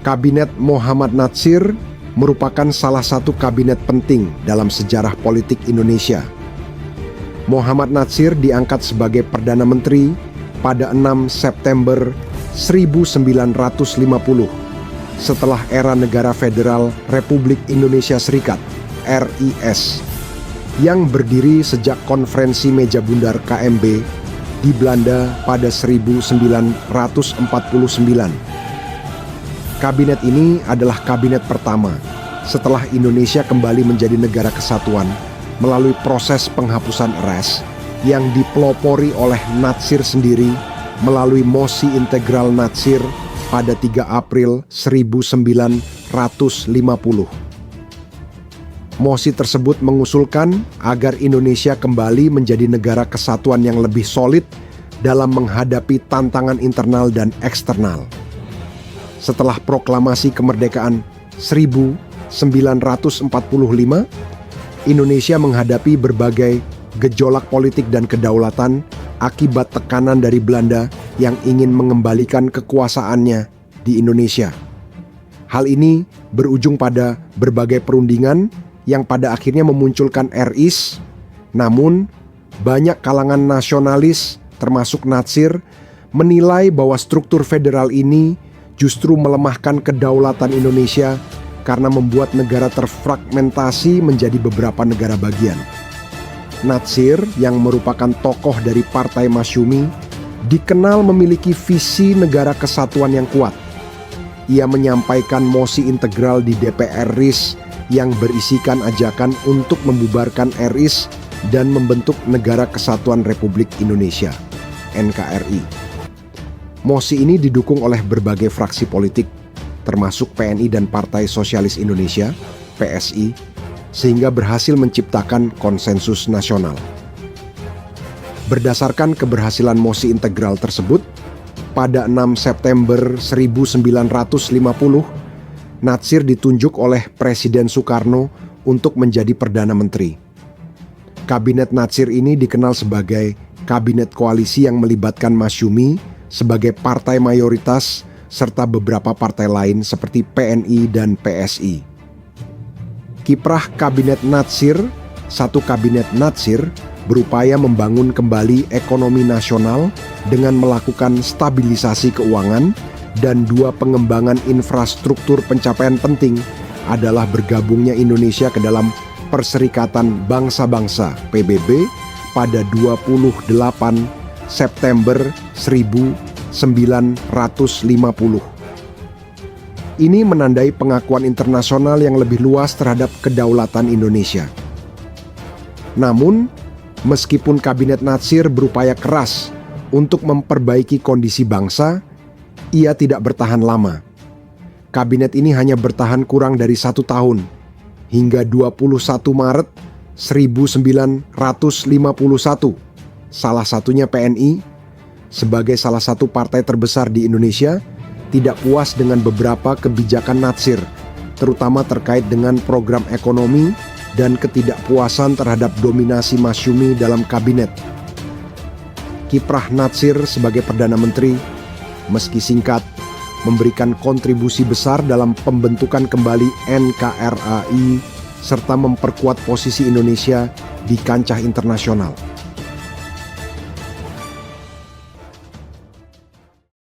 Kabinet Muhammad Natsir merupakan salah satu kabinet penting dalam sejarah politik Indonesia. Muhammad Natsir diangkat sebagai Perdana Menteri pada 6 September 1950 setelah era Negara Federal Republik Indonesia Serikat (RIS) yang berdiri sejak Konferensi Meja Bundar KMB di Belanda pada 1949. Kabinet ini adalah kabinet pertama setelah Indonesia kembali menjadi negara kesatuan melalui proses penghapusan RIS yang dipelopori oleh Natsir sendiri melalui Mosi Integral Natsir pada 3 April 1950. Mosi tersebut mengusulkan agar Indonesia kembali menjadi negara kesatuan yang lebih solid dalam menghadapi tantangan internal dan eksternal. Setelah proklamasi kemerdekaan 1945, Indonesia menghadapi berbagai gejolak politik dan kedaulatan akibat tekanan dari Belanda yang ingin mengembalikan kekuasaannya di Indonesia. Hal ini berujung pada berbagai perundingan yang pada akhirnya memunculkan RIS, namun banyak kalangan nasionalis termasuk Natsir menilai bahwa struktur federal ini justru melemahkan kedaulatan Indonesia karena membuat negara terfragmentasi menjadi beberapa negara bagian. Natsir yang merupakan tokoh dari Partai Masyumi dikenal memiliki visi negara kesatuan yang kuat. Ia menyampaikan mosi integral di DPR RIS yang berisikan ajakan untuk membubarkan RIS dan membentuk Negara Kesatuan Republik Indonesia (NKRI). Mosi ini didukung oleh berbagai fraksi politik, termasuk PNI dan Partai Sosialis Indonesia (PSI), sehingga berhasil menciptakan konsensus nasional. Berdasarkan keberhasilan mosi integral tersebut, pada 6 September 1950, Natsir ditunjuk oleh Presiden Soekarno untuk menjadi Perdana Menteri. Kabinet Natsir ini dikenal sebagai kabinet koalisi yang melibatkan Masyumi sebagai partai mayoritas serta beberapa partai lain seperti PNI dan PSI. Kiprah Kabinet Natsir, satu Kabinet Natsir berupaya membangun kembali ekonomi nasional dengan melakukan stabilisasi keuangan, dan 2 pengembangan infrastruktur pencapaian penting adalah bergabungnya Indonesia ke dalam Perserikatan Bangsa-Bangsa (PBB) pada 28 September 1950. Ini menandai pengakuan internasional yang lebih luas terhadap kedaulatan Indonesia. Namun, meskipun Kabinet Natsir berupaya keras untuk memperbaiki kondisi bangsa, ia tidak bertahan lama. Kabinet ini hanya bertahan kurang dari 1 tahun, hingga 21 Maret 1951. Salah satunya PNI, sebagai salah satu partai terbesar di Indonesia, tidak puas dengan beberapa kebijakan Natsir, terutama terkait dengan program ekonomi dan ketidakpuasan terhadap dominasi Masyumi dalam kabinet. Kiprah Natsir sebagai Perdana Menteri, meski singkat, memberikan kontribusi besar dalam pembentukan kembali NKRI serta memperkuat posisi Indonesia di kancah internasional.